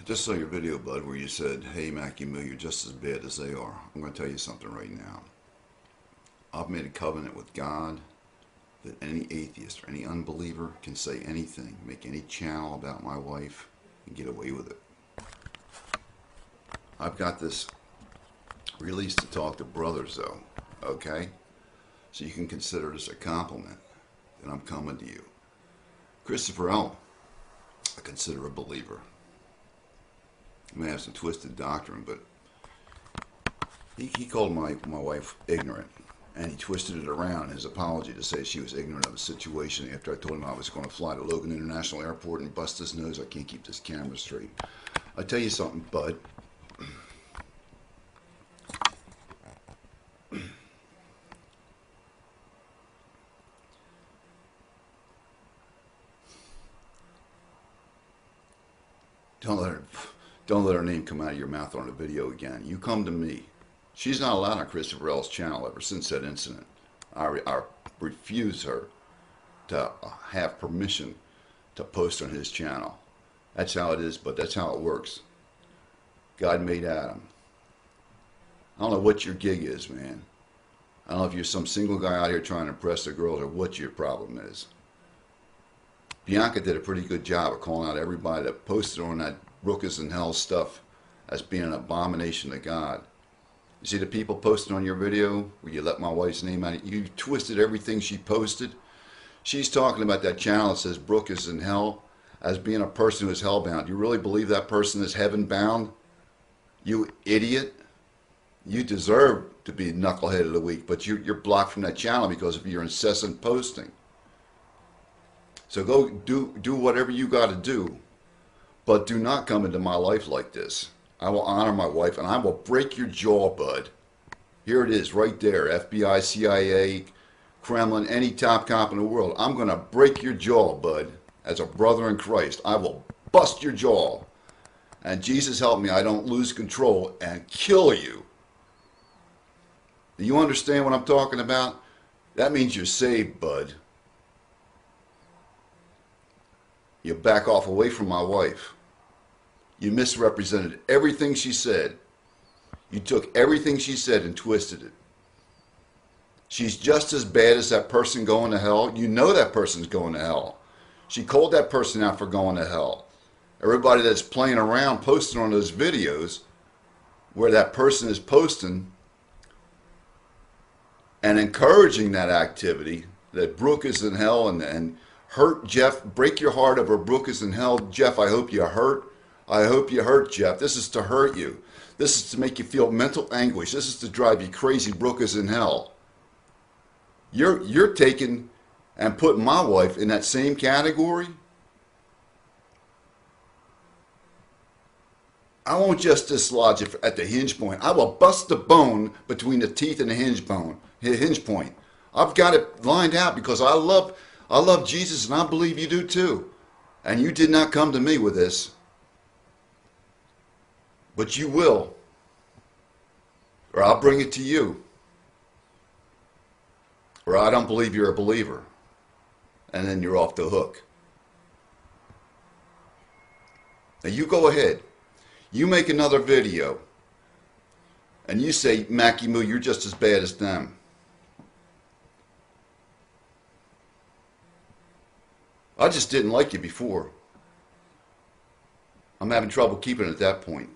Just saw your video, bud, where you said, hey, Mackie Moo, you're just as bad as they are. I'm going to tell you something right now. I've made a covenant with God that any atheist or any unbeliever can say anything, make any channel about my wife, and get away with it. I've got this release to talk to brothers, though, okay? So you can consider this a compliment that I'm coming to you. Christopher L., I consider a believer. He may have some twisted doctrine, but he called my wife ignorant, and he twisted it around in his apology to say she was ignorant of the situation after I told him I was going to fly to Logan International Airport and bust his nose. I can't keep this camera straight. I tell you something, bud. Don't let her name come out of your mouth on a video again. You come to me. She's not allowed on Christopher L's channel ever since that incident. I refuse her to have permission to post on his channel. That's how it is, but that's how it works. God made Adam. I don't know what your gig is, man. I don't know if you're some single guy out here trying to impress the girls or what your problem is. Bianca did a pretty good job of calling out everybody that posted on that Brooke is in hell stuff as being an abomination to God. You see the people posting on your video where you let my wife's name out? You twisted everything she posted. She's talking about that channel that says Brooke is in hell as being a person who is hellbound. You really believe that person is heaven bound? You idiot. You deserve to be knucklehead of the week, but you're blocked from that channel because of your incessant posting. So go do whatever you got to do, but do not come into my life like this. I will honor my wife, and I will break your jaw, bud. Here it is, right there. FBI, CIA, Kremlin, any top cop in the world. I'm going to break your jaw, bud, as a brother in Christ. I will bust your jaw. And Jesus help me, I don't lose control and kill you. Do you understand what I'm talking about? That means you're saved, bud. You back off away from my wife. You misrepresented everything she said. You took everything she said and twisted it. She's just as bad as that person going to hell. You know that person's going to hell. She called that person out for going to hell. Everybody that's playing around posting on those videos where that person is posting and encouraging that activity, that Brooke is in hell and hurt Jeff, break your heart over Brooke is in hell. Jeff, I hope you hurt. I hope you hurt, Jeff. This is to hurt you. This is to make you feel mental anguish. This is to drive you crazy. Brooke is in hell. You're taking and putting my wife in that same category. I won't just dislodge it at the hinge point. I will bust the bone between the teeth and the hinge point. I've got it lined out because I love Jesus, and I believe you do too. And you did not come to me with this. But you will. Or I'll bring it to you. Or I don't believe you're a believer. And then you're off the hook. Now you go ahead. You make another video. And you say, Mackie Moo, you're just as bad as them. I just didn't like you before. I'm having trouble keeping it at that point.